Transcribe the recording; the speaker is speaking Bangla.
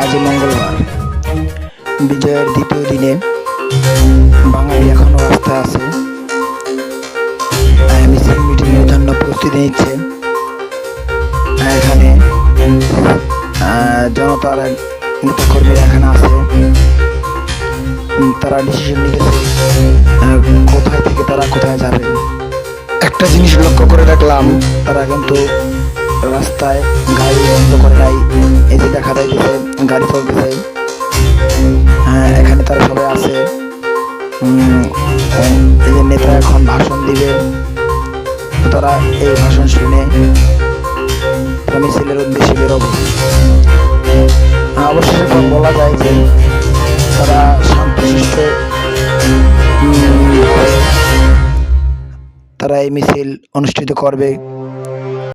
আজ মঙ্গলবার, বিজয়ের দ্বিতীয় দিনে বাঙালি এখনো রাস্তায় আছে। মিছিল মিটিংয়ের জন্য প্রস্তুতি নিচ্ছে। এখানে জনতার নেতাকর্মীরা এখানে আছে। তারা ডিসিশন নিতেছে কোথায় থেকে তারা কোথায় যাবে। একটা জিনিস লক্ষ্য করে দেখলাম, তারা কিন্তু রাস্তায় গাড়ি বন্ধ করে নাই। এই যে দেখা যাইতেছে গাড়ি চলতেছে। এখানে তারা সবাই আছে। এই যে নেতা এখন ভাষণ দিবে, তারা এই ভাষণ শুনে মিছিলের উদ্দেশ্যে বেরোবে। অবশেষে বলা যায় যে তারা শান্তশিষ্ট তারা এই মিছিল অনুষ্ঠিত করবে।